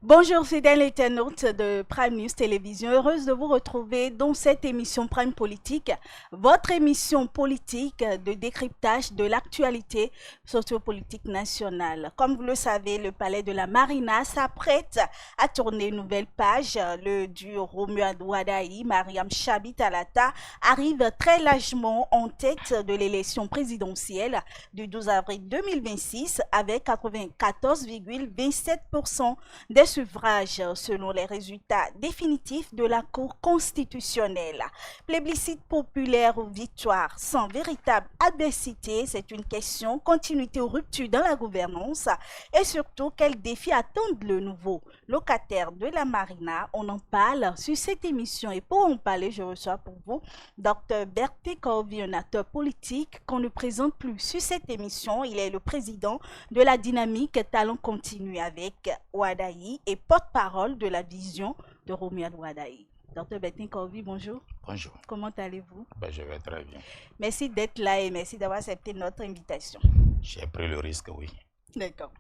Bonjour fidèles internautes de Prime News Télévision, heureuse de vous retrouver dans cette émission Prime Politique, votre émission politique de décryptage de l'actualité sociopolitique nationale. Comme vous le savez, le palais de la Marina s'apprête à tourner une nouvelle page. Le duo Romuald Wadaï, Mariam Chabi Talata arrive très largement en tête de l'élection présidentielle du 12 avril 2026 avec 94,27% des suffrages selon les résultats définitifs de la Cour constitutionnelle. Plébiscite populaire ou victoire sans véritable adversité, c'est une question, continuité ou rupture dans la gouvernance et surtout quels défis attendent le nouveau locataire de la Marina. On en parle sur cette émission et pour en parler, je reçois pour vous Dr Berté Corvi, un acteur politique qu'on ne présente plus sur cette émission. Il est le président de la dynamique Talent Continu avec Wadaï et porte-parole de la vision de Romuald Wadaï. Dr Berté Corvi, bonjour. Bonjour. Comment allez-vous? Je vais très bien. Merci d'être là et merci d'avoir accepté notre invitation. J'ai pris le risque, oui. D'accord.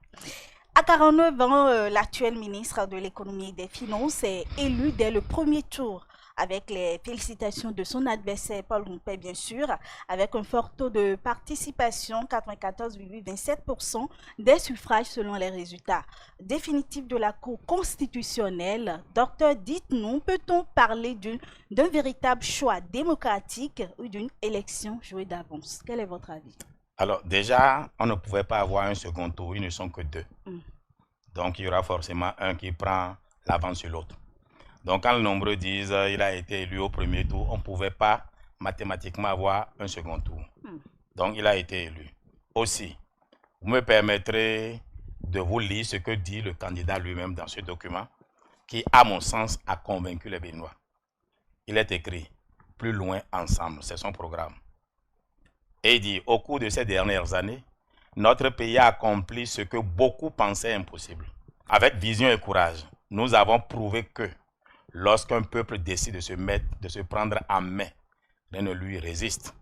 À 49 ans, l'actuel ministre de l'économie et des finances est élu dès le premier tour avec les félicitations de son adversaire Paul Rompé, bien sûr, avec un fort taux de participation, 94,27% des suffrages selon les résultats définitifs de la Cour constitutionnelle. Docteur, dites-nous, peut-on parler d'un véritable choix démocratique ou d'une élection jouée d'avance? Quel est votre avis? Alors déjà, on ne pouvait pas avoir un second tour, ils ne sont que deux. Donc il y aura forcément un qui prend l'avance sur l'autre. Donc quand le nombreux disent qu'il a été élu au premier tour, on ne pouvait pas mathématiquement avoir un second tour. Donc il a été élu. Aussi, vous me permettrez de vous lire ce que dit le candidat lui-même dans ce document, qui, à mon sens, a convaincu les Béninois. Il est écrit « Plus loin ensemble », c'est son programme. Et il dit « Au cours de ces dernières années, notre pays a accompli ce que beaucoup pensaient impossible. Avec vision et courage, nous avons prouvé que lorsqu'un peuple décide de se prendre en main, rien ne lui résiste.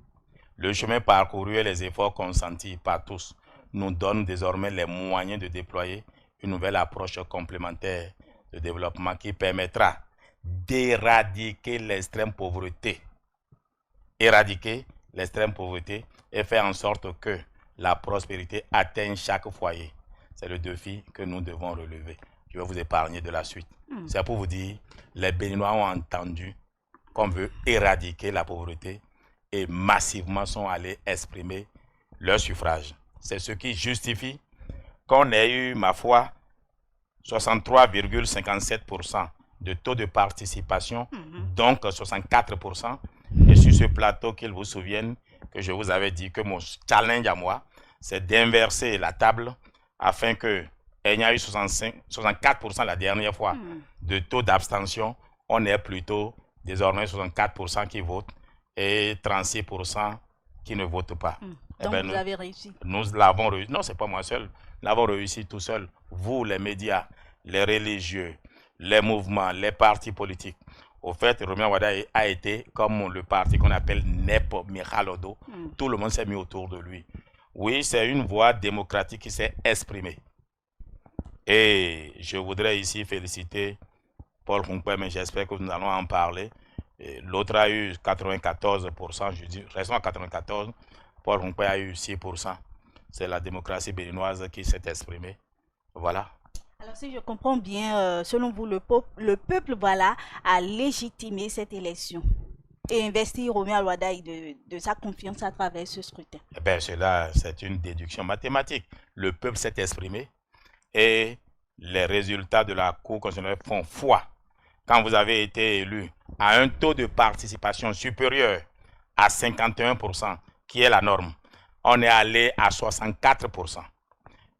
Le chemin parcouru et les efforts consentis par tous nous donnent désormais les moyens de déployer une nouvelle approche complémentaire de développement qui permettra d'éradiquer l'extrême pauvreté. Éradiquer l'extrême pauvreté et faire en sorte que la prospérité atteigne chaque foyer. C'est le défi que nous devons relever. Je vais vous épargner de la suite. C'est pour vous dire, les Béninois ont entendu qu'on veut éradiquer la pauvreté et massivement sont allés exprimer leur suffrage. C'est ce qui justifie qu'on ait eu, ma foi, 63,57% de taux de participation, donc 64%. Et sur ce plateau, qu'il vous souvienne que je vous avais dit que mon challenge à moi, c'est d'inverser la table afin que il y a eu 64% la dernière fois de taux d'abstention. On est plutôt désormais 64% qui votent et 36% qui ne votent pas. Donc vous avez réussi. Nous l'avons réussi. Non, ce n'est pas moi seul. Nous l'avons réussi tout seul. Vous, les médias, les religieux, les mouvements, les partis politiques. Au fait, Romuald Wadaï a été comme le parti qu'on appelle NEP Michalodo. Tout le monde s'est mis autour de lui. Oui, c'est une voix démocratique qui s'est exprimée. Et je voudrais ici féliciter Paul Rompé, mais j'espère que nous allons en parler. L'autre a eu 94%, je dis, restons à 94%. Paul Rompé a eu 6%. C'est la démocratie béninoise qui s'est exprimée. Voilà. Alors si je comprends bien, selon vous, le peuple voilà, a légitimé cette élection et investi Romuald Wadaï de sa confiance à travers ce scrutin. Eh bien, cela, c'est une déduction mathématique. Le peuple s'est exprimé et les résultats de la Cour constitutionnelle font foi. Quand vous avez été élu à un taux de participation supérieur à 51%, qui est la norme, on est allé à 64%.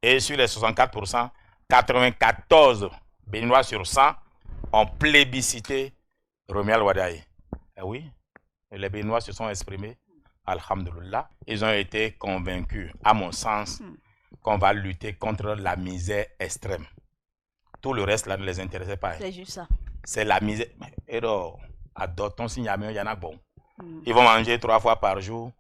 Et sur les 64%, 94 Béninois sur 100 ont plébiscité Romuald Wadaï. Eh oui, les Béninois se sont exprimés, alhamdoulilah. Ils ont été convaincus, à mon sens, qu'on va lutter contre la misère extrême. Tout le reste là ne les intéressait pas. C'est juste ça. C'est la misère. Et donc, adoptons si il y en a bon. Ils vont manger 3 fois par jour.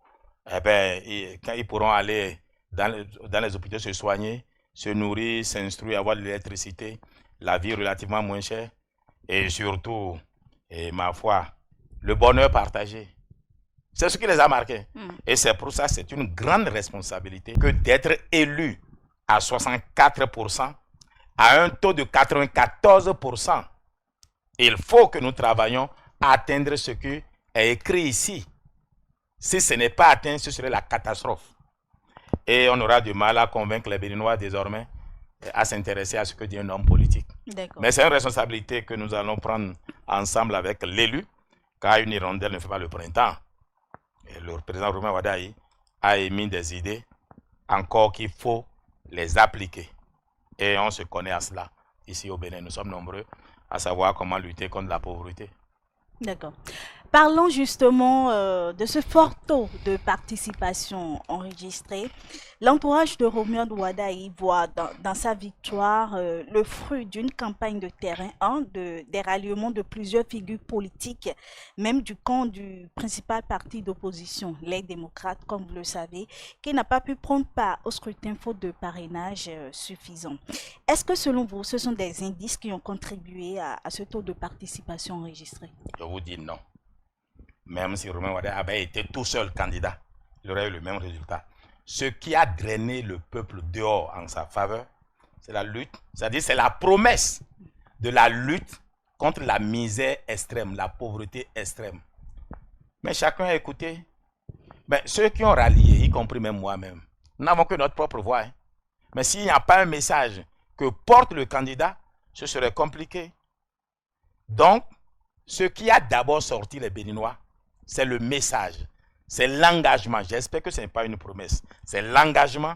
Eh ben, quand ils pourront aller dans les hôpitaux se soigner, se nourrir, s'instruire, avoir de l'électricité, la vie relativement moins chère et surtout, et ma foi, le bonheur partagé. C'est ce qui les a marqués. Et c'est pour ça que c'est une grande responsabilité que d'être élu à 64%, à un taux de 94%. Il faut que nous travaillions à atteindre ce qui est écrit ici. Si ce n'est pas atteint, ce serait la catastrophe. Et on aura du mal à convaincre les Béninois désormais à s'intéresser à ce que dit un homme politique. Mais c'est une responsabilité que nous allons prendre ensemble avec l'élu, car une hirondelle ne fait pas le printemps. Et le président Romain Wadaï a émis des idées, encore qu'il faut les appliquer. Et on se connaît à cela. Ici au Bénin, nous sommes nombreux à savoir comment lutter contre la pauvreté. D'accord. Parlons justement de ce fort taux de participation enregistré. L'entourage de Romuald Wadaï voit dans sa victoire le fruit d'une campagne de terrain, des ralliements de plusieurs figures politiques, même du camp du principal parti d'opposition, les démocrates, comme vous le savez, qui n'a pas pu prendre part au scrutin faute de parrainage suffisant. Est-ce que selon vous, ce sont des indices qui ont contribué à ce taux de participation enregistré? Je vous dis non. Même si Romain Wadaï avait été tout seul candidat, il aurait eu le même résultat. Ce qui a drainé le peuple dehors en sa faveur, c'est la lutte, c'est-à-dire c'est la promesse de la lutte contre la misère extrême, la pauvreté extrême. Mais chacun a écouté. Ben, ceux qui ont rallié, y compris même moi-même, nous n'avons que notre propre voix. Hein. Mais s'il n'y a pas un message que porte le candidat, ce serait compliqué. Donc, ce qui a d'abord sorti les Béninois, c'est le message, c'est l'engagement. J'espère que ce n'est pas une promesse. C'est l'engagement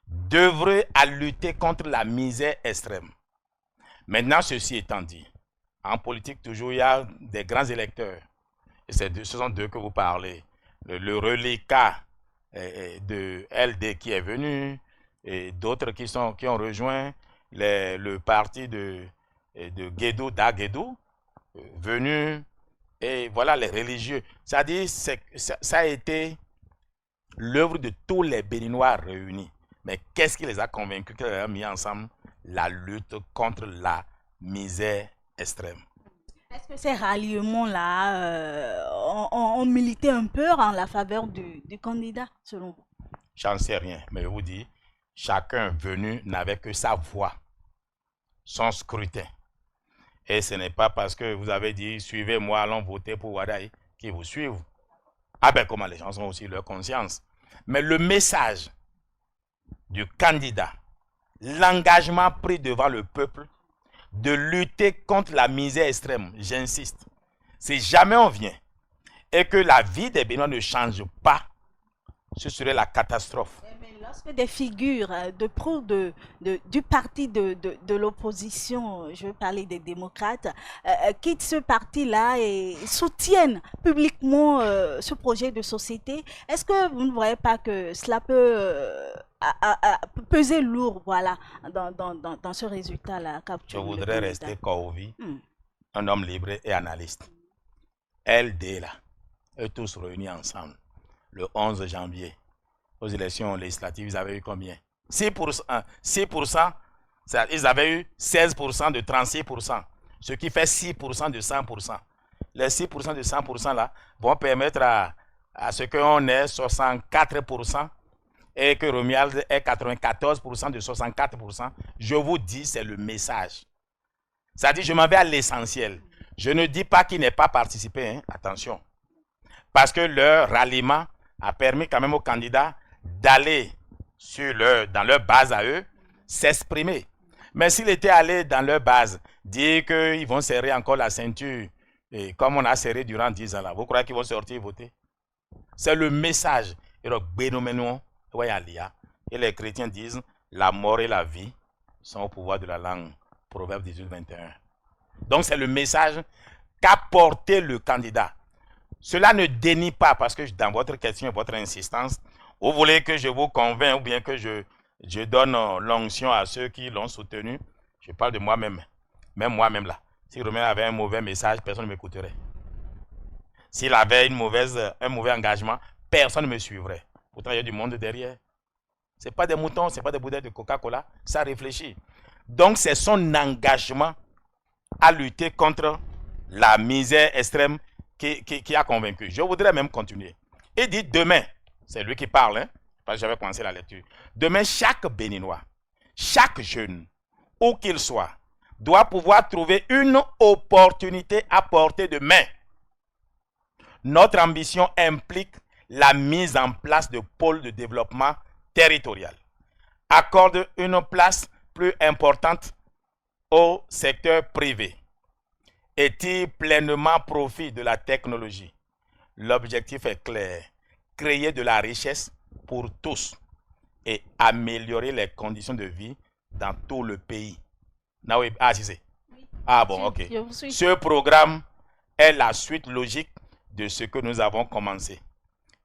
d'œuvrer à lutter contre la misère extrême. Maintenant, ceci étant dit, en politique, toujours, il y a des grands électeurs. Et ce sont d'eux que vous parlez. Le reliquat de LD qui est venu, et d'autres qui ont rejoint le parti de Guédou, d'Aguédou, venu. Et voilà les religieux. C'est-à-dire ça a été l'œuvre de tous les Béninois réunis. Mais qu'est-ce qui les a convaincus, qui les a mis ensemble? La lutte contre la misère extrême. Est-ce que ces ralliements-là ont milité un peu en la faveur du candidat, selon vous? J'en sais rien, mais je vous dis, chacun venu n'avait que sa voix, son scrutin. Et ce n'est pas parce que vous avez dit, suivez-moi, allons voter pour Wadaï, qu'ils vous suivent. Ah ben comment les gens ont aussi leur conscience. Mais le message du candidat, l'engagement pris devant le peuple, de lutter contre la misère extrême, j'insiste. Si jamais on vient et que la vie des Béninois ne change pas, ce serait la catastrophe. Lorsque des figures du parti de l'opposition, je veux parler des démocrates, quittent ce parti-là et soutiennent publiquement ce projet de société, est-ce que vous ne voyez pas que cela peut peser lourd, voilà, dans ce résultat-là? Je voudrais rester Kouvi, un homme libre et analyste. LD, là, eux tous réunis ensemble, le 11 janvier. Aux élections législatives, ils avaient eu combien? 6%, ils avaient eu 16% de 36%, ce qui fait 6% de 100%. Les 6% de 100% là vont permettre à ce qu'on ait 64% et que Romuald ait 94% de 64%. Je vous dis, c'est le message. C'est-à-dire, je m'en vais à l'essentiel. Je ne dis pas qu'il n'ait pas participé, hein, attention. Parce que leur ralliement a permis quand même aux candidats d'aller dans leur base à eux, s'exprimer. Mais s'il était allé dans leur base, dire qu'ils vont serrer encore la ceinture, et comme on a serré durant 10 ans là, vous croyez qu'ils vont sortir voter? C'est le message. Et les chrétiens disent, la mort et la vie sont au pouvoir de la langue. Proverbe 18-21. Donc c'est le message qu'a porté le candidat. Cela ne dénie pas, parce que dans votre question et votre insistance, vous voulez que je vous convainc ou bien que je donne l'onction à ceux qui l'ont soutenu. Je parle de moi-même. Même moi-même là. Si Romain avait un mauvais message, personne ne m'écouterait. S'il avait un mauvais engagement, personne ne me suivrait. Pourtant, il y a du monde derrière. Ce n'est pas des moutons, ce n'est pas des bouteilles de Coca-Cola. Ça réfléchit. Donc, c'est son engagement à lutter contre la misère extrême qui a convaincu. Je voudrais même continuer. Il dit demain, c'est lui qui parle, hein, parce que j'avais commencé la lecture. Demain, chaque Béninois, chaque jeune, où qu'il soit, doit pouvoir trouver une opportunité à portée de main. Notre ambition implique la mise en place de pôles de développement territorial. Accorde une place plus importante au secteur privé et tire pleinement profit de la technologie. L'objectif est clair, créer de la richesse pour tous et améliorer les conditions de vie dans tout le pays. Ah, si c'est. Ah bon, ok. Ce programme est la suite logique de ce que nous avons commencé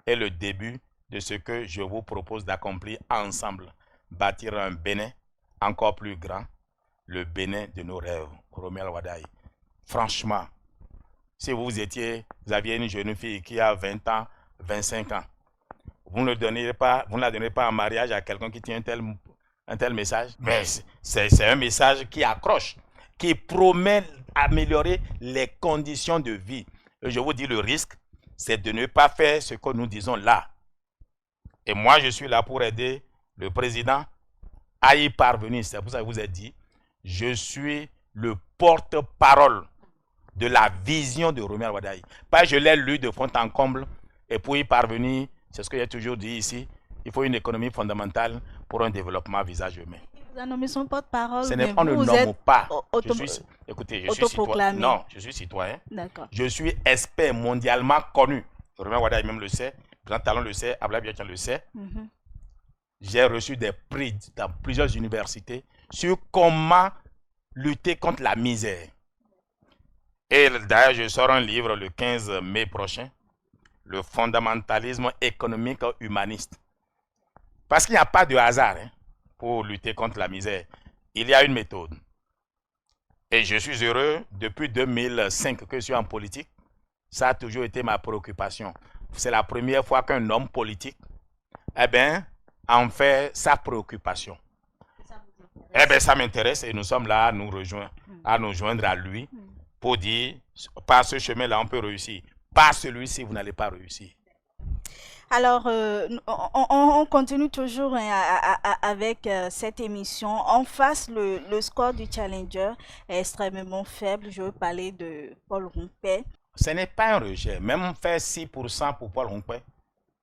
et le début de ce que je vous propose d'accomplir ensemble. Bâtir un Bénin encore plus grand, le Bénin de nos rêves. Romuald Wadaye. Franchement, si vous aviez une jeune fille qui a 20 ans, 25 ans, vous ne la donnerez pas en mariage à quelqu'un qui tient un tel message. Mais c'est un message qui accroche, qui promet d'améliorer les conditions de vie. Et je vous dis, le risque, c'est de ne pas faire ce que nous disons là. Et moi, je suis là pour aider le président à y parvenir. C'est pour ça que je vous ai dit, je suis le porte-parole de la vision de Romuald Wadaye. Pas je l'ai lu de fond en comble, et pour y parvenir, c'est ce que j'ai toujours dit ici, il faut une économie fondamentale pour un développement à visage humain. Vous avez nommé son porte-parole, mais on ne nomme pas. Écoutez, je suis citoyen. Non, je suis citoyen. D'accord. Je suis expert mondialement connu. Romuald Wadaye même le sait, Grand Talon le sait, Ablaye Biachian le sait. J'ai reçu des prix dans plusieurs universités sur comment lutter contre la misère. Et d'ailleurs, je sors un livre le 15 mai prochain, le fondamentalisme économique humaniste. Parce qu'il n'y a pas de hasard pour lutter contre la misère. Il y a une méthode. Et je suis heureux, depuis 2005 que je suis en politique, ça a toujours été ma préoccupation. C'est la première fois qu'un homme politique, en fait sa préoccupation. Ça m'intéresse et nous sommes là à nous joindre à lui pour dire, par ce chemin-là, on peut réussir. Par celui-ci, vous n'allez pas réussir. Alors, on continue toujours avec cette émission. En face, le score du Challenger est extrêmement faible. Je veux parler de Paul Rompé. Ce n'est pas un rejet. Même faire 6% pour Paul Rompé,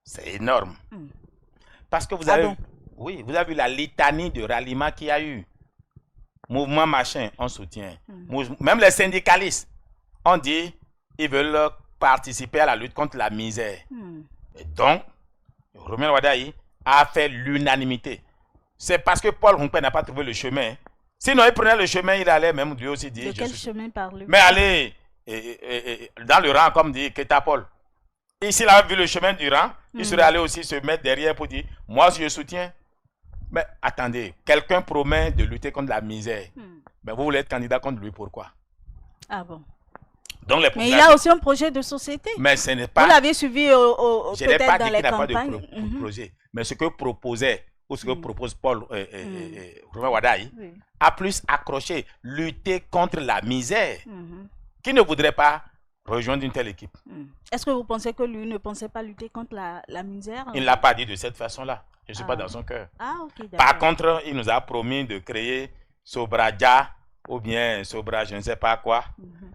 c'est énorme. Parce que vous avez, vous avez vu la litanie de ralliement qu'il y a eu. Mouvement machin, on soutient. Même les syndicalistes, on dit ils veulent participer à la lutte contre la misère. Et donc, Romuald Wadaye a fait l'unanimité. C'est parce que Paul Rompé n'a pas trouvé le chemin. Sinon, il prenait le chemin, il allait même lui aussi dire. De quel chemin parlez-vous? Mais allez, dans le rang, comme dit Keta Paul. Et s'il avait vu le chemin du rang, il serait allé aussi se mettre derrière pour dire, moi je soutiens. Mais attendez, quelqu'un promet de lutter contre la misère. Mais vous voulez être candidat contre lui, pourquoi? Ah bon? Donc, mais il a aussi un projet de société. Mais ce n'est pas... Vous l'avez suivi peut-être dans les campagnes. Je n'ai pas dit qu'il n'a pas de projet. Mais ce que proposait, ou ce que propose Paul Romuald Wadaye, a plus accroché, lutter contre la misère. Qui ne voudrait pas rejoindre une telle équipe? Est-ce que vous pensez que lui ne pensait pas lutter contre la misère? Il ne l'a pas dit de cette façon-là. Je ne suis pas dans son cœur. Okay, par contre, il nous a promis de créer Sobradia ou bien Sobra, je ne sais pas quoi.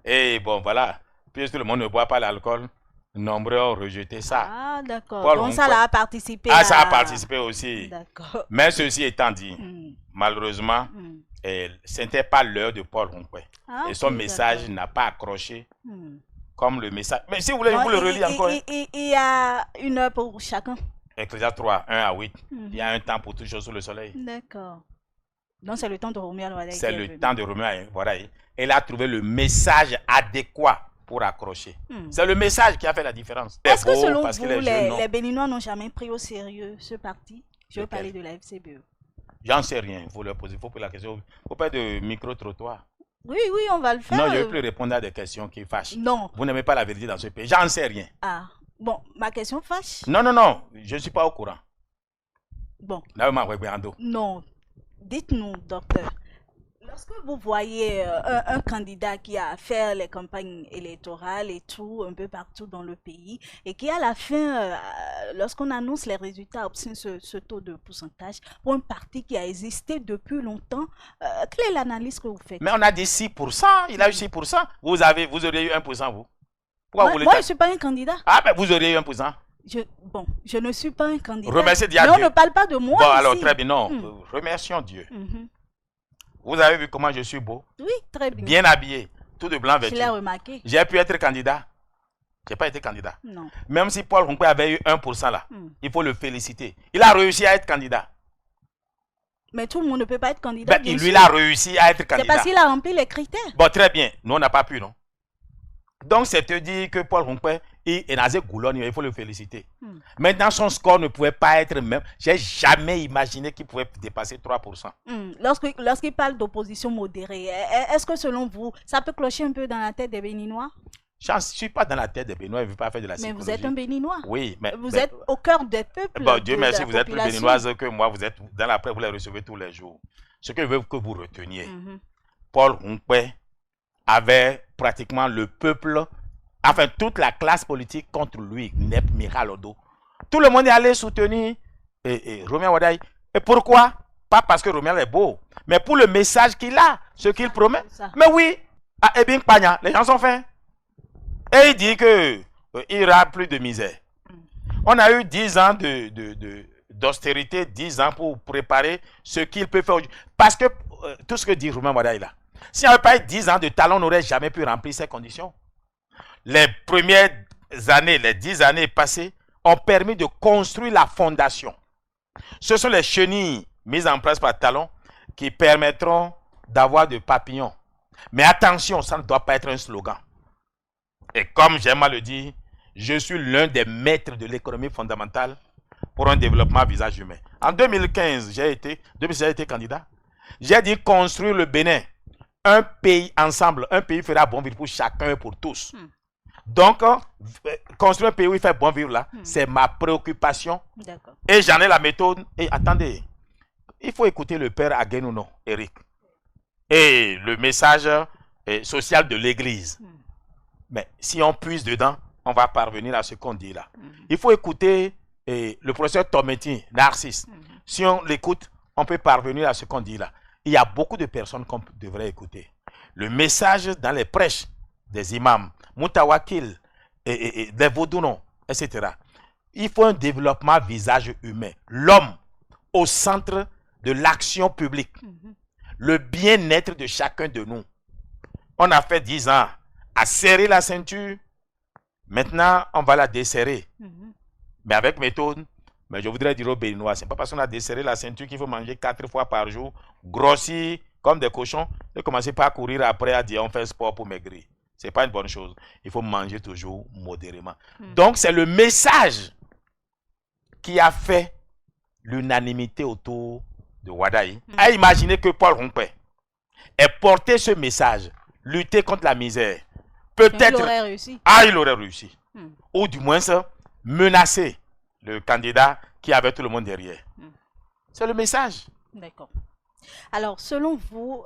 Et bon, voilà. Puisque le monde ne boit pas l'alcool, nombreux ont rejeté ça. Ah, d'accord. Donc ça a participé. Ah, ça a participé aussi. D'accord. Mais ceci étant dit, malheureusement, ce n'était pas l'heure de Paul Rompé. Et son message n'a pas accroché comme le message. Mais si vous voulez, je vous le relis encore. Il y a une heure pour chacun. Ecclésiaste 3, 1 à 8. Il y a un temps pour toute chose sous le soleil. D'accord. Donc c'est le temps de Romuald Wadaye. C'est le temps de Romuald Wadaye. Elle a trouvé le message adéquat pour accrocher. C'est le message qui a fait la différence. Est-ce que selon vous, les Béninois n'ont jamais pris au sérieux ce parti? Je veux parler de la FCBE. J'en sais rien. Il faut leur poser. Il faut poser la question. Il ne faut pas de micro-trottoir. Oui, on va le faire. Non, je ne veux plus répondre à des questions qui fâchent. Non. Vous n'aimez pas la vérité dans ce pays. J'en sais rien. Ah, bon, ma question fâche. Non, je ne suis pas au courant. Bon. Là, non, dites-nous, docteur, Lorsque vous voyez un candidat qui a fait les campagnes électorales et tout, un peu partout dans le pays, et qui à la fin, lorsqu'on annonce les résultats, obtient ce taux de pourcentage pour un parti qui a existé depuis longtemps, quelle est l'analyse que vous faites? Mais on a dit 6%, il a eu 6%. Vous auriez eu 1%, vous. Pourquoi Moi je ne suis pas un candidat. Ah, ben vous auriez eu 1%. Je ne suis pas un candidat. Remerciez Dieu. Mais on ne parle pas de moi bon, ici. alors très bien, non. Remercions Dieu. Vous avez vu comment je suis beau? Oui, très bien. Bien habillé, tout de blanc vêtu. Je l'ai remarqué. J'ai pu être candidat. Je n'ai pas été candidat. Non. Même si Paul Ronquet avait eu 1% là, il faut le féliciter. Il a réussi à être candidat. Mais tout le monde ne peut pas être candidat. Ben, lui, il a réussi à être candidat. C'est parce qu'il a rempli les critères. Bon, très bien. Nous, on n'a pas pu, non? Donc, c'est te dire que Paul Ronquet est Nazé Goulon, il faut le féliciter. Maintenant, son score ne pouvait pas être même. Je n'ai jamais imaginé qu'il pouvait dépasser 3%. Lorsqu'il parle d'opposition modérée, est-ce que selon vous, ça peut clocher un peu dans la tête des Béninois? Je ne suis pas dans la tête des Béninois, je ne veux pas faire de la psychologie. Mais vous êtes un Béninois. Oui, mais... Vous êtes au cœur des peuples. Bon, Dieu merci, vous êtes plus béninoise que moi, vous êtes dans la presse, vous les recevez tous les jours. Ce que je veux que vous reteniez, Paul Ronquet avait pratiquement le peuple, enfin toute la classe politique contre lui, Nep Miralodo. Tout le monde est allé soutenir Romain Wadaï. Et pourquoi? Pas parce que Romain est beau, mais pour le message qu'il a, ce qu'il promet. Mais oui, à Ebing Pagna, les gens sont fins. Et il dit qu'il n'y aura plus de misère. On a eu 10 ans d'austérité, 10 ans pour préparer ce qu'il peut faire. Parce que tout ce que dit Romain Wadaï là, s'il n'y avait pas eu 10 ans de talent, on n'aurait jamais pu remplir ces conditions. Les premières années, les 10 années passées, ont permis de construire la fondation. Ce sont les chenilles mises en place par Talon qui permettront d'avoir des papillons. Mais attention, ça ne doit pas être un slogan. Et comme j'aime à le dire, je suis l'un des maîtres de l'économie fondamentale pour un développement à visage humain. En 2015, j'ai été candidat. J'ai dit construire le Bénin, un pays ensemble, un pays fera bon vivre pour chacun et pour tous. Donc, construire un pays où il fait bon vivre là, c'est ma préoccupation. Et j'en ai la méthode. Et attendez, il faut écouter le père Aguenouno, Eric, et le message social de l'Église. Mais si on puise dedans, on va parvenir à ce qu'on dit là. Il faut écouter le professeur Tometti, Narcisse. Si on l'écoute, on peut parvenir à ce qu'on dit là. Il y a beaucoup de personnes qu'on devrait écouter. Le message dans les prêches des imams, Moutawakil, des Vaudounos, etc. Il faut un développement visage humain. L'homme au centre de l'action publique. Le bien-être de chacun de nous. On a fait 10 ans à serrer la ceinture. Maintenant, on va la desserrer. Mais avec méthode. Mais je voudrais dire aux Béninois, ce n'est pas parce qu'on a desserré la ceinture qu'il faut manger 4 fois par jour, grossir comme des cochons, et commencer par courir après à dire on fait sport pour maigrir. Ce n'est pas une bonne chose. Il faut manger toujours modérément. Donc, c'est le message qui a fait l'unanimité autour de Wadaï. À imaginer que Paul Ronquet ait porté ce message, lutter contre la misère. Peut-être. Il aurait réussi. Ah, il aurait réussi. Ou du moins, menacer le candidat qui avait tout le monde derrière. C'est le message. D'accord. Alors, selon vous,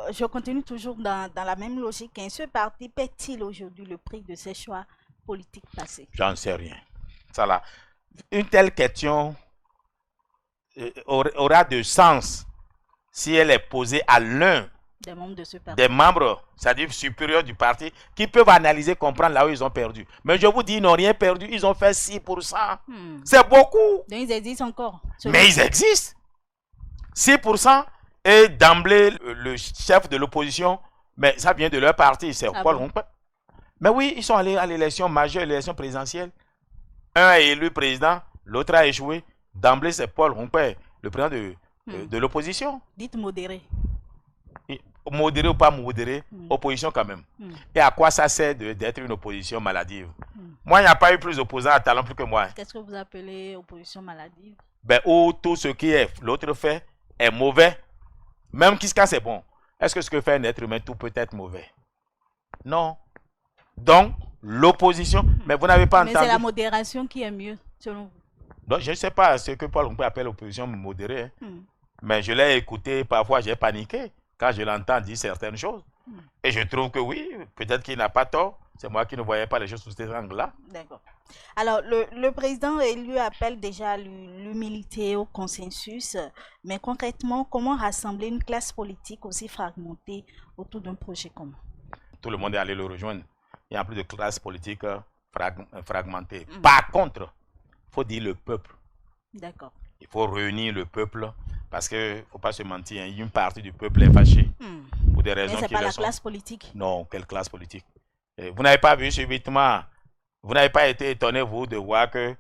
je continue toujours dans la même logique. Ce parti paie-t-il aujourd'hui le prix de ses choix politiques passés? J'en sais rien. Ça là, une telle question aura de sens si elle est posée à l'un des membres de ce parti. Des membres, c'est-à-dire supérieurs du parti, qui peuvent analyser, comprendre là où ils ont perdu. Mais je vous dis, ils n'ont rien perdu, ils ont fait 6%. C'est beaucoup. Donc ils existent encore. Mais ils existent. 6%. Et d'emblée, le chef de l'opposition, mais ça vient de leur parti, c'est Paul Ronquet. Mais oui, ils sont allés à l'élection majeure, l'élection présidentielle. Un est élu président, l'autre a échoué. D'emblée, c'est Paul Ronquet, le président de l'opposition. Dites modéré. Modéré ou pas modéré, opposition quand même. Et à quoi ça sert d'être une opposition maladive? Moi, il n'y a pas eu plus d'opposants à Talon plus que moi. Qu'est-ce que vous appelez opposition maladive? Ben, où tout ce qui est l'autre fait est mauvais. Même quand c'est bon. Est-ce que ce que fait un être humain, tout peut être mauvais? Non. Donc, l'opposition, mais vous n'avez pas entendu. Mais c'est la modération qui est mieux, selon vous. Donc, je ne sais pas ce que Paul Ronquet appelle l'opposition modérée. Mais je l'ai écouté, parfois j'ai paniqué. quand je l'entends dire certaines choses. Et je trouve que oui, peut-être qu'il n'a pas tort. C'est moi qui ne voyais pas les choses sous cet angle-là. D'accord. Alors, le président élu appelle déjà à l'humilité, au consensus, mais concrètement, comment rassembler une classe politique aussi fragmentée autour d'un projet commun? Tout le monde est allé le rejoindre. Il n'y a plus de classe politique fragmentée. Par contre, il faut dire le peuple. D'accord. Il faut réunir le peuple parce qu'il ne faut pas se mentir, hein, une partie du peuple est fâchée pour des raisons mais qui c'est pas la sont... classe politique. Non, quelle classe politique? Et vous n'avez pas vu subitement, vous n'avez pas été étonné, vous, de voir que,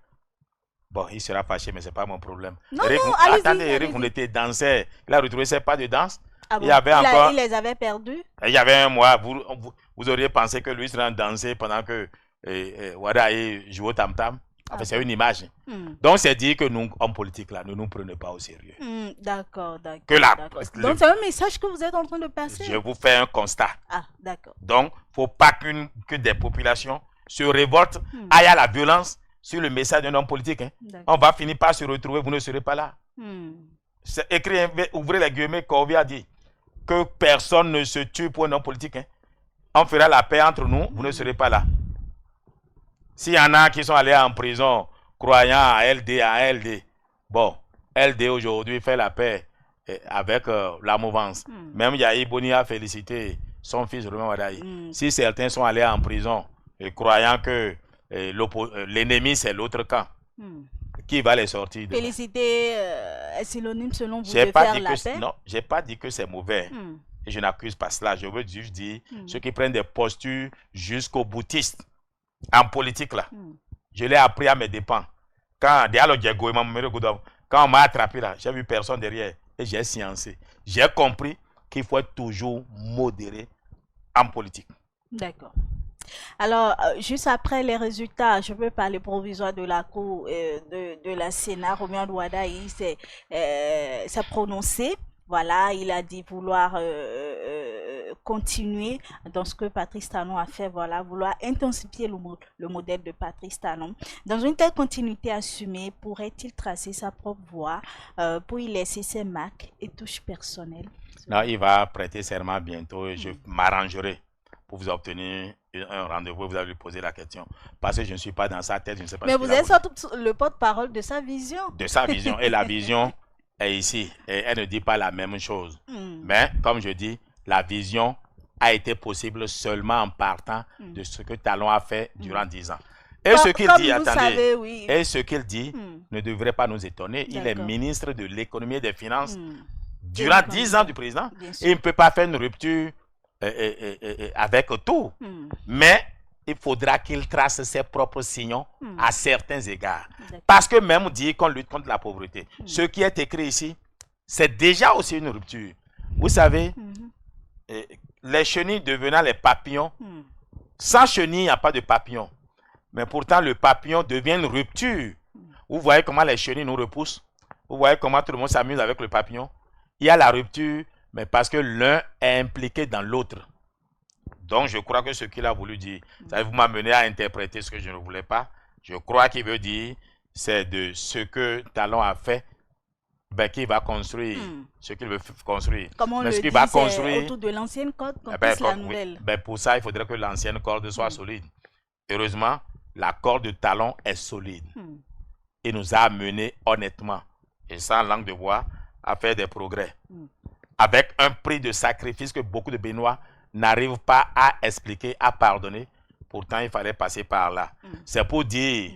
bon, il sera fâché, mais ce n'est pas mon problème. Non, Eric, non, attendez, allez-y, Eric, vous étiez danseur, il a retrouvé ses pas de danse. Ah bon? Il y avait encore... il les avait perdus? Il y avait un mois, vous auriez pensé que lui serait en danser pendant que Wada jouait au tam-tam. Enfin, c'est une image. Donc, c'est dire que nous, hommes politiques, là, ne nous prenez pas au sérieux. D'accord. Donc, c'est un message que vous êtes en train de passer. Je vous fais un constat. Ah, d'accord. Donc, il ne faut pas que des populations se révoltent, aillent à la violence sur le message d'un homme politique. Hein. On va finir par se retrouver, vous ne serez pas là. C'est écrit, ouvrez les guillemets, Corvi a dit que personne ne se tue pour un homme politique. Hein. On fera la paix entre nous, vous ne serez pas là. S'il y en a qui sont allés en prison croyant à LD, bon, LD aujourd'hui fait la paix avec la mouvance. Même Yahi Boni a félicité son fils Romain Wadaï. Si certains sont allés en prison croyant que l'ennemi c'est l'autre camp, qui va les sortir de Féliciter est synonyme selon vous de faire la paix? Non, je n'ai pas dit que c'est mauvais. Et je n'accuse pas cela. Je veux juste dire ceux qui prennent des postures jusqu'au boutiste. En politique, là, je l'ai appris à mes dépens. Quand on m'a attrapé, là, j'ai vu personne derrière et j'ai sciencé. J'ai compris qu'il faut être toujours modéré en politique. D'accord. Alors, juste après les résultats, je peux parler provisoire de la Cour de la Sénat, Romain Wadaï s'est prononcé. Voilà, il a dit vouloir continuer dans ce que Patrice Talon a fait, voilà, vouloir intensifier le modèle de Patrice Talon. Dans une telle continuité assumée, pourrait-il tracer sa propre voie pour y laisser ses marques et touches personnelles? Non, il va prêter serment bientôt et je m'arrangerai pour vous obtenir un rendez-vous et vous allez lui poser la question. Parce que je ne suis pas dans sa tête, je ne sais pas. Mais vous êtes le porte-parole de sa vision. De sa vision. Et la vision est ici. Et elle ne dit pas la même chose. Mais, comme je dis, la vision a été possible seulement en partant de ce que Talon a fait durant 10 ans. Et ce qu'il dit, attendez, et ce qu'il dit ne devrait pas nous étonner. Il est ministre de l'économie et des finances durant 10 ans du président. Et il ne peut pas faire une rupture avec tout. Mais il faudra qu'il trace ses propres signaux à certains égards. Parce que même dire qu'on lutte contre la pauvreté, ce qui est écrit ici, c'est déjà aussi une rupture. Vous savez, les chenilles devenant les papillons, sans chenilles, il n'y a pas de papillon. Mais pourtant, le papillon devient une rupture. Vous voyez comment les chenilles nous repoussent. Vous voyez comment tout le monde s'amuse avec le papillon. Il y a la rupture, mais parce que l'un est impliqué dans l'autre. Donc, je crois que ce qu'il a voulu dire, ça vous m'amener à interpréter ce que je ne voulais pas. Je crois qu'il veut dire, c'est de ce que Talon a fait, qu'il va construire, ce qu'il veut construire. Comme on mais le ce qu'il dit, va construire autour de l'ancienne corde, qu'on puisse la nouvelle. Pour ça, il faudrait que l'ancienne corde soit solide. Heureusement, la corde de Talon est solide. Il nous a amené honnêtement, et sans langue de bois, à faire des progrès. Avec un prix de sacrifice que beaucoup de Béninois n'arrivent pas à expliquer, à pardonner. Pourtant, il fallait passer par là. C'est pour dire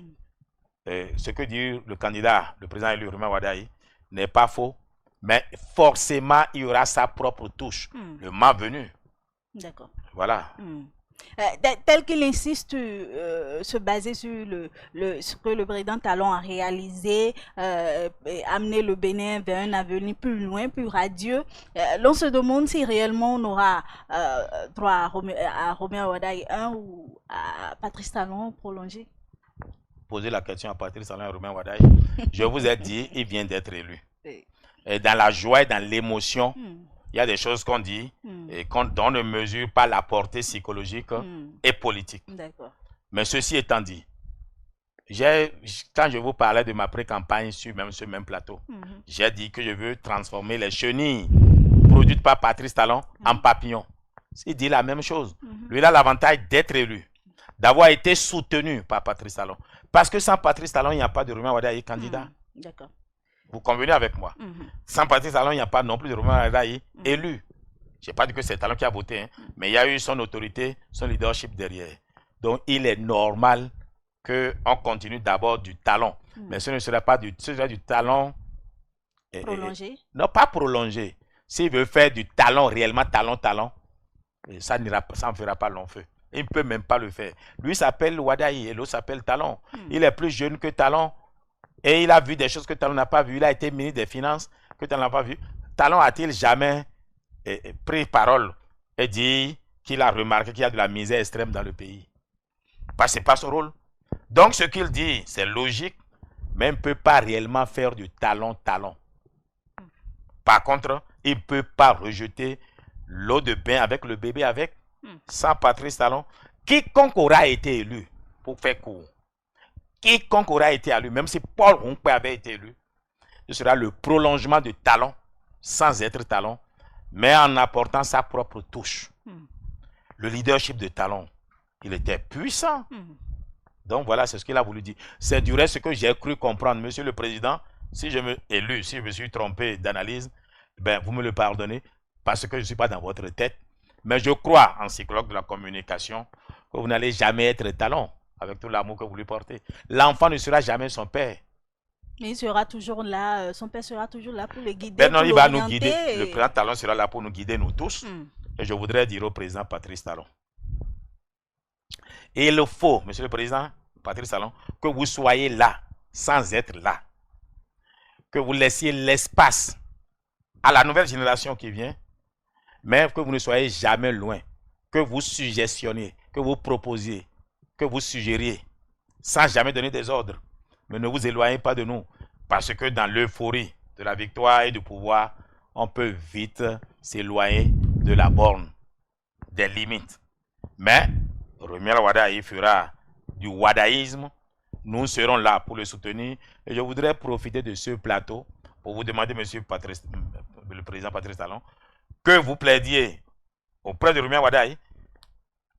ce que dit le candidat, le président élu Romain Wadaï, n'est pas faux, mais forcément, il y aura sa propre touche, le moment venu. D'accord. Voilà. Tel qu'il insiste, se baser sur ce que le président Talon a réalisé, amener le Bénin vers un avenir plus loin, plus radieux. L'on se demande si réellement on aura droit à Romain Wadaï 1 ou à Patrice Talon prolongé. Poser la question à Patrice Talon et Romain Wadaï, je vous ai dit, il vient d'être élu. Et dans la joie et dans l'émotion, il y a des choses qu'on dit et dont on ne mesure pas la portée psychologique et politique. Mais ceci étant dit, quand je vous parlais de ma pré-campagne sur ce même plateau, j'ai dit que je veux transformer les chenilles produite par Patrice Talon en papillon. Il dit la même chose. Lui, il a l'avantage d'être élu, d'avoir été soutenu par Patrice Talon. Parce que sans Patrice Talon, il n'y a pas de Romuald Wardai candidat. D'accord. Vous convenez avec moi? Sans Patrice Talon, il n'y a pas non plus de Romuald Wardai élu. Je n'ai pas dit que c'est Talon qui a voté, hein, mais il y a eu son autorité, son leadership derrière. Donc, il est normal qu'on continue d'abord du talon. Mais ce ne sera pas du talon prolongé. Non, pas prolongé. S'il veut faire du talon, réellement talon, ça ne fera pas long feu. Il ne peut même pas le faire. Lui s'appelle Wardai et l'autre s'appelle Talon. Il est plus jeune que Talon. Et il a vu des choses que Talon n'a pas vues. Il a été ministre des Finances que Talon n'a pas vu. Talon a-t-il jamais pris parole et dit qu'il a remarqué qu'il y a de la misère extrême dans le pays? Parce que ce n'est pas son rôle. Donc ce qu'il dit, c'est logique, mais il ne peut pas réellement faire du talon. Par contre, il ne peut pas rejeter l'eau de bain avec le bébé avec. Sans Patrice Talon, quiconque aura été élu, pour faire court, quiconque aura été élu, même si Paul Ronquet avait été élu, ce sera le prolongement de Talon, sans être Talon, mais en apportant sa propre touche. Le leadership de Talon, il était puissant. Donc voilà, c'est ce qu'il a voulu dire. C'est du reste ce que j'ai cru comprendre. Monsieur le Président, si je me suis trompé d'analyse, ben, vous me le pardonnez, parce que je ne suis pas dans votre tête. Mais je crois, en psychologue de la communication, que vous n'allez jamais être Talon, avec tout l'amour que vous lui portez. L'enfant ne sera jamais son père. Mais il sera toujours là, son père sera toujours là pour le guider. Ben non, il va nous guider. Le président Talon sera là pour nous guider, nous tous. Et je voudrais dire au président Patrice Talon, et il faut, monsieur le président Patrice Talon, que vous soyez là, sans être là. Que vous laissiez l'espace à la nouvelle génération qui vient, mais que vous ne soyez jamais loin, que vous suggestionniez, que vous proposiez, que vous suggériez, sans jamais donner des ordres. Mais ne vous éloignez pas de nous, parce que dans l'euphorie de la victoire et du pouvoir, on peut vite s'éloigner de la borne, des limites. Mais Romuald Wardai fera du wadaïsme. Nous serons là pour le soutenir. Et je voudrais profiter de ce plateau pour vous demander, monsieur le président Patrice Talon, que vous plaidiez auprès de Romuald Wardai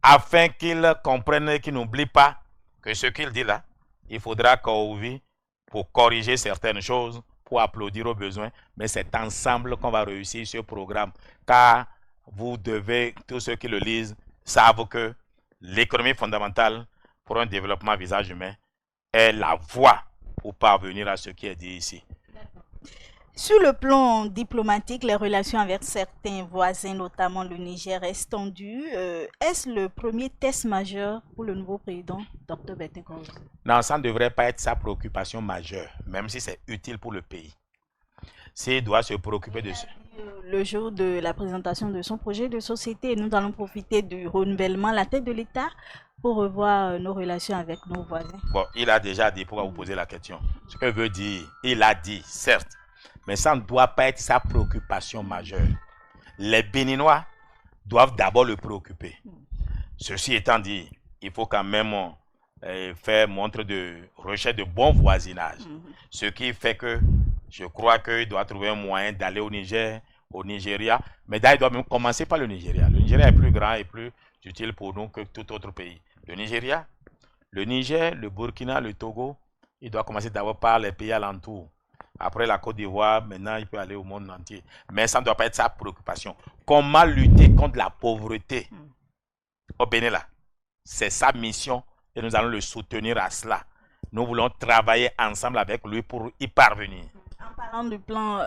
afin qu'il comprenne et qu'il n'oublie pas que ce qu'il dit là, il faudra qu'on vit pour corriger certaines choses, pour applaudir aux besoins, mais c'est ensemble qu'on va réussir ce programme, car vous devez, tous ceux qui le lisent, savent que l'économie fondamentale pour un développement à visage humain est la voie pour parvenir à ce qui est dit ici. Sur le plan diplomatique, les relations avec certains voisins, notamment le Niger, restent tendues. Est-ce le premier test majeur pour le nouveau président, Dr Bertin-Corozo? Non, ça ne devrait pas être sa préoccupation majeure, même si c'est utile pour le pays. S'il doit se préoccuper de ça. Le jour de la présentation de son projet de société, nous allons profiter du renouvellement à la tête de l'État pour revoir nos relations avec nos voisins. Bon, il a déjà dit, pourquoi vous poser la question? Ce que veut dire, il a dit, certes, mais ça ne doit pas être sa préoccupation majeure. Les Béninois doivent d'abord le préoccuper. Ceci étant dit, il faut quand même faire montre de recherche de bon voisinage. Ce qui fait que je crois qu'il doit trouver un moyen d'aller au Niger, au Nigeria. Mais d'ailleurs, il doit même commencer par le Nigeria. Le Nigeria est plus grand et plus utile pour nous que tout autre pays. Le Nigeria, le Niger, le Burkina, le Togo, il doit commencer d'abord par les pays alentours. Après la Côte d'Ivoire, maintenant, il peut aller au monde entier. Mais ça ne doit pas être sa préoccupation. Comment lutter contre la pauvreté au Bénin là? C'est sa mission et nous allons le soutenir à cela. Nous voulons travailler ensemble avec lui pour y parvenir. En parlant du plan,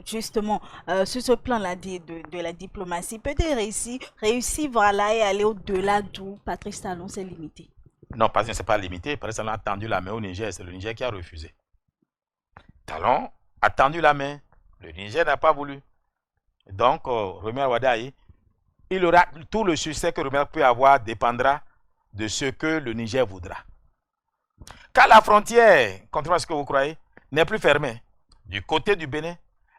justement, sur ce plan-là de la diplomatie, peut-il réussir voilà, et aller au-delà d'où Patrice Talon s'est limité? Non, parce que ce n'est pas limité. Patrice Talon a tendu la main au Niger. C'est le Niger qui a refusé. Talon a tendu la main. Le Niger n'a pas voulu. Donc, Romuald Wardai, il aura tout le succès que Romuald peut avoir dépendra de ce que le Niger voudra. Car la frontière, contrairement à ce que vous croyez, n'est plus fermée. Du côté du Bénin,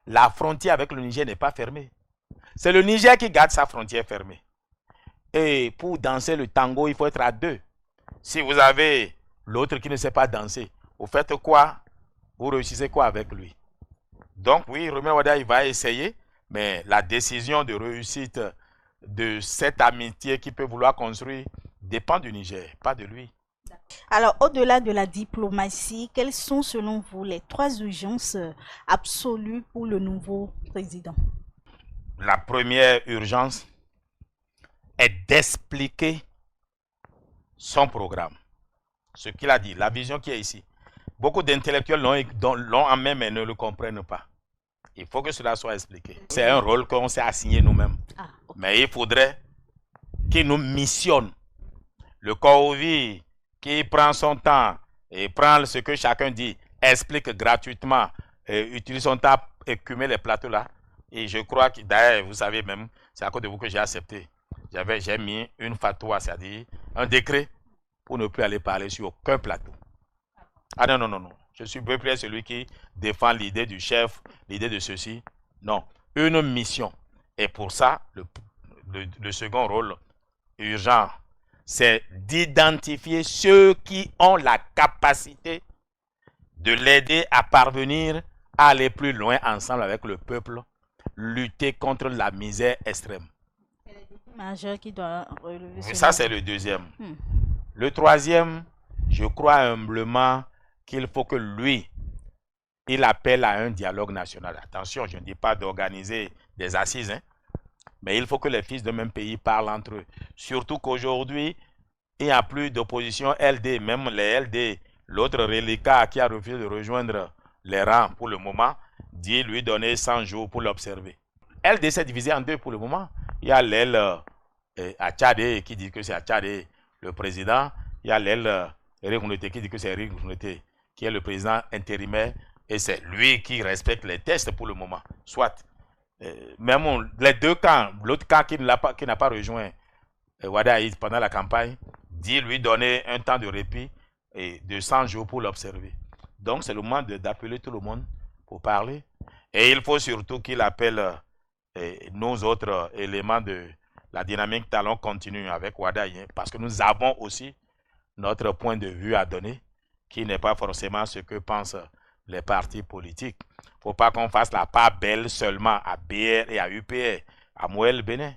la frontière avec le Niger n'est pas fermée. C'est le Niger qui garde sa frontière fermée. Et pour danser le tango, il faut être à deux. Si vous avez l'autre qui ne sait pas danser, vous faites quoi? Vous réussissez quoi avec lui? Donc oui, Romuald Wardai va essayer, Mais la décision de réussite de cette amitié qu'il peut vouloir construire dépend du Niger, pas de lui. Alors, au-delà de la diplomatie, quelles sont selon vous les 3 urgences absolues pour le nouveau président? La première urgence est d'expliquer son programme. Ce qu'il a dit, la vision qui est ici. Beaucoup d'intellectuels l'ont en main mais ne le comprennent pas. Il faut que cela soit expliqué. C'est un rôle qu'on s'est assigné nous-mêmes. Okay. Mais il faudrait qu'il nous missionne. Le Korovi qui prend son temps et prend ce que chacun dit, explique gratuitement, et utilise son temps pour écumer les plateaux là. Et je crois que, d'ailleurs, vous savez même, c'est à cause de vous que j'ai accepté. J'ai mis une fatwa, c'est-à-dire un décret pour ne plus aller parler sur aucun plateau. Ah non, non, non, non. Je suis peu près celui qui défend l'idée du chef, l'idée de ceci. Non, une mission. Et pour ça, le second rôle urgent, c'est d'identifier ceux qui ont la capacité de l'aider à parvenir à aller plus loin ensemble avec le peuple, lutter contre la misère extrême. Majeur qui doit relever. Ça, c'est le deuxième. Le troisième, je crois humblement qu'il faut que lui, il appelle à un dialogue national. Attention, je ne dis pas d'organiser des assises, hein, mais il faut que les fils d'un même pays parlent entre eux. Surtout qu'aujourd'hui, il n'y a plus d'opposition LD, même les LD, l'autre reliquat qui a refusé de rejoindre les rangs pour le moment, dit lui donner 100 jours pour l'observer. LD s'est divisé en deux pour le moment. Il y a l'aile à Tchadé qui dit que c'est à Tchadé le président. Il y a l'aile Eric Nouté qui dit que c'est Eric Nouté qui est le président intérimaire. Et c'est lui qui respecte les tests pour le moment. Soit. Même les deux camps, l'autre camp qui n'a pas rejoint Wada Aïd pendant la campagne, dit lui donner un temps de répit et de 100 jours pour l'observer. Donc c'est le moment d'appeler tout le monde pour parler. Et il faut surtout qu'il appelle nos autres éléments de la dynamique talon continue avec Wada Aïd, parce que nous avons aussi notre point de vue à donner, qui n'est pas forcément ce que pensent les partis politiques. Il ne faut pas qu'on fasse la part belle seulement à BR et à UPR, à Moël Bénin.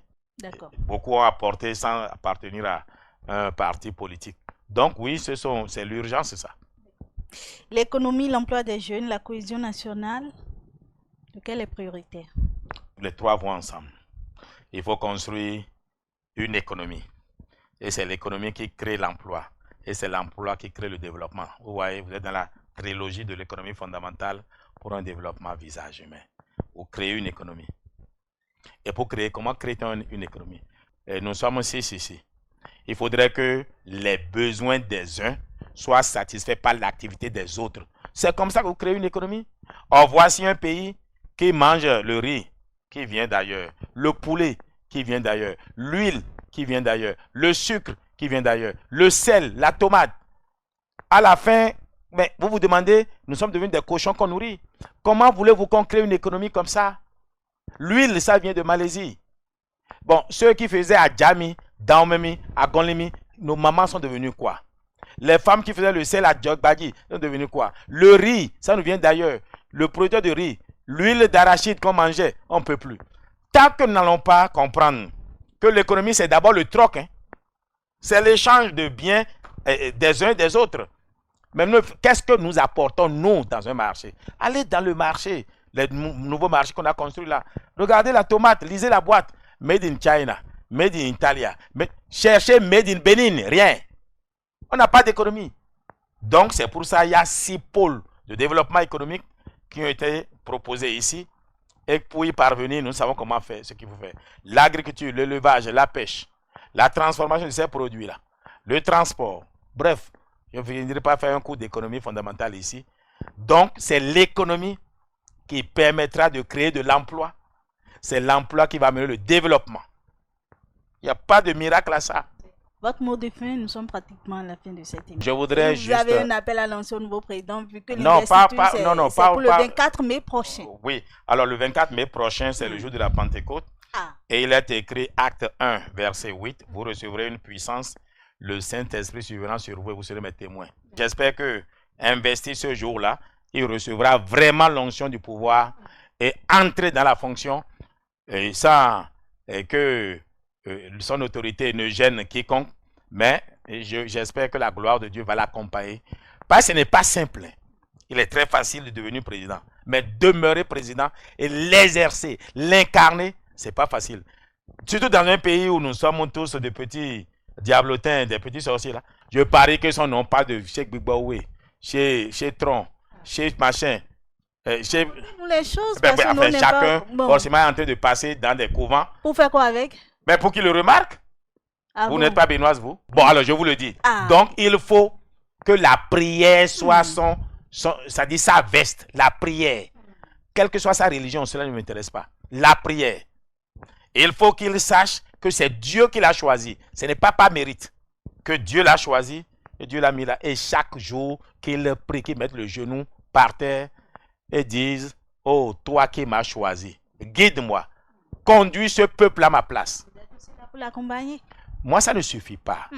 Beaucoup ont apporté sans appartenir à un parti politique. Donc oui, c'est l'urgence, c'est ça. L'économie, l'emploi des jeunes, la cohésion nationale, lequel est prioritaire? Les trois vont ensemble. Il faut construire une économie. Et c'est l'économie qui crée l'emploi. Et c'est l'emploi qui crée le développement. Vous voyez, vous êtes dans la trilogie de l'économie fondamentale pour un développement à visage humain. Vous créez une économie. Et pour créer, comment créer-t-on une économie? Et nous sommes ici. Il faudrait que les besoins des uns soient satisfaits par l'activité des autres. C'est comme ça que vous créez une économie. Or, voici un pays qui mange le riz qui vient d'ailleurs, le poulet qui vient d'ailleurs, l'huile qui vient d'ailleurs, le sucre qui vient d'ailleurs, le sel, la tomate. À la fin, mais vous vous demandez, nous sommes devenus des cochons qu'on nourrit. Comment voulez-vous qu'on crée une économie comme ça? L'huile, ça vient de Malaisie. Bon, ceux qui faisaient à Djami, Daomemi, à Gonlimi, nos mamans sont devenues quoi? Les femmes qui faisaient le sel à Djogbagi sont devenues quoi? Le riz, ça nous vient d'ailleurs. Le produit de riz, l'huile d'arachide qu'on mangeait, on ne peut plus. Tant que nous n'allons pas comprendre que l'économie, c'est d'abord le troc, hein? C'est l'échange de biens des uns et des autres. Mais qu'est-ce que nous apportons, nous, dans un marché? Allez dans le marché, les nouveaux marchés qu'on a construits là. Regardez la tomate, lisez la boîte. Made in China, made in Italia. Cherchez made in Benin, rien. On n'a pas d'économie. Donc, c'est pour ça qu'il y a 6 pôles de développement économique qui ont été proposés ici. Et pour y parvenir, nous savons comment faire ce qu'il faut faire. L'agriculture, l'élevage, la pêche, la transformation de ces produits-là, le transport. Bref, je ne viendrai pas faire un cours d'économie fondamentale ici. Donc, c'est l'économie qui permettra de créer de l'emploi. C'est l'emploi qui va amener le développement. Il n'y a pas de miracle à ça. Votre mot de fin, nous sommes pratiquement à la fin de cette émission. Je voudrais juste... Vous avez un appel à lancer au nouveau président, vu que l'investiture, c'est pour le 24 mai prochain. Oui, alors le 24 mai prochain, c'est le jour de la Pentecôte. Et il est écrit acte 1, verset 8. Vous recevrez une puissance, le Saint-Esprit survenant sur vous et vous serez mes témoins. J'espère que, investi ce jour-là, il recevra vraiment l'onction du pouvoir et entrer dans la fonction et sans que son autorité ne gêne quiconque, mais j'espère que la gloire de Dieu va l'accompagner. Parce que ce n'est pas simple. Il est très facile de devenir président, mais demeurer président et l'exercer, l'incarner, ce n'est pas facile. Surtout dans un pays où nous sommes tous des petits diablotins, des petits sorciers là. Je parie que son nom pas de chez Gbigbaoué, chez Tron, chez machin. Chez... Les choses, enfin, chacun forcément est en train de passer dans des couvents. Pour faire quoi avec? Mais pour qu'il le remarque. Ah vous n'êtes pas bénoise, vous? Bon, alors je vous le dis. Donc, il faut que la prière soit ça dit sa veste, la prière. Quelle que soit sa religion, cela ne m'intéresse pas. La prière. Il faut qu'il sache que c'est Dieu qui l'a choisi. Ce n'est pas par mérite. Que Dieu l'a choisi et Dieu l'a mis là. Et chaque jour qu'il prie, qu'il mette le genou par terre et dise, oh, toi qui m'as choisi, guide-moi, conduis ce peuple à ma place. Pour l'accompagner. Moi, ça ne suffit pas.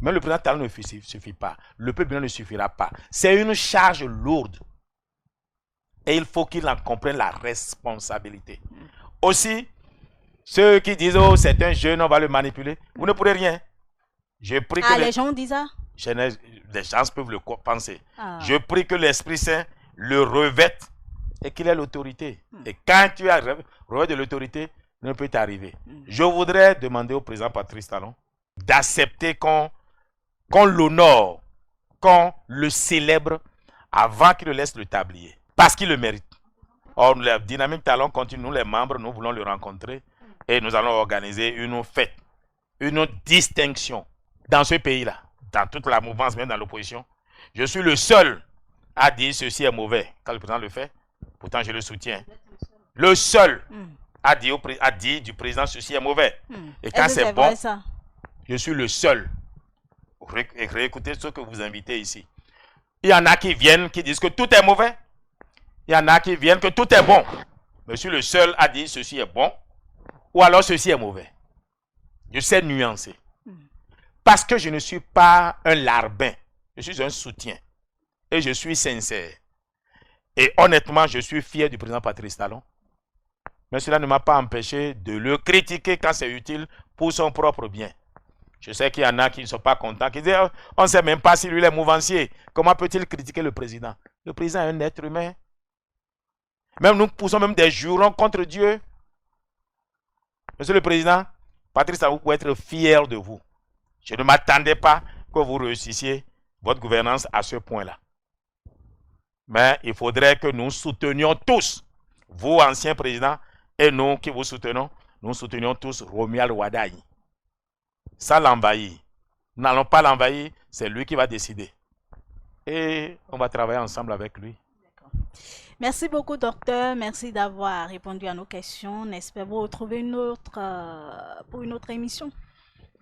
Même le président Talon ne suffit pas. Le peuple ne suffira pas. C'est une charge lourde. Et il faut qu'il en comprenne la responsabilité. Aussi, ceux qui disent, oh, c'est un jeune, on va le manipuler, vous ne pourrez rien. Je prie que les gens disent ça? Les gens peuvent le penser. Je prie que l'Esprit Saint le revête et qu'il ait l'autorité. Et quand tu as revêt de l'autorité, ne peut t'arriver. Je voudrais demander au président Patrice Talon d'accepter qu'on l'honore, qu'on le célèbre avant qu'il le laisse le tablier. Parce qu'il le mérite. Or, la dynamique Talon continue, nous les membres, nous voulons le rencontrer et nous allons organiser une fête, une distinction dans ce pays-là, dans toute la mouvance, même dans l'opposition. Je suis le seul à dire ceci est mauvais quand le président le fait. Pourtant, je le soutiens. Le seul a dit du président ceci est mauvais. Et quand c'est bon, je suis le seul. Réécoutez ce que vous invitez ici. Il y en a qui viennent, qui disent que tout est mauvais. Il y en a qui viennent que tout est bon. Je suis le seul à dire ceci est bon ou alors ceci est mauvais. Je sais nuancer. Parce que je ne suis pas un larbin. Je suis un soutien. Et je suis sincère. Et honnêtement, je suis fier du président Patrice Talon. Mais cela ne m'a pas empêché de le critiquer quand c'est utile pour son propre bien. Je sais qu'il y en a qui ne sont pas contents, qui disent « On ne sait même pas si lui est mouvancier. Comment peut-il critiquer le président ?» Le président est un être humain. Même nous poussons même des jurons contre Dieu. Monsieur le Président, Patrice Talon, vous pouvez être fier de vous. Je ne m'attendais pas que vous réussissiez votre gouvernance à ce point-là. Mais il faudrait que nous soutenions tous, vous, anciens présidents, et nous qui vous soutenons, nous soutenions tous Romuald Wadaï. Sans l'envahir. Nous n'allons pas l'envahir, c'est lui qui va décider. Et on va travailler ensemble avec lui. Merci beaucoup, docteur. Merci d'avoir répondu à nos questions. On espère vous retrouver pour une autre émission.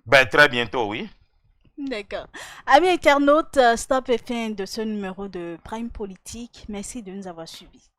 Ben, très bientôt, oui. D'accord. Amis internautes, stop et fin de ce numéro de Prime Politique. Merci de nous avoir suivis.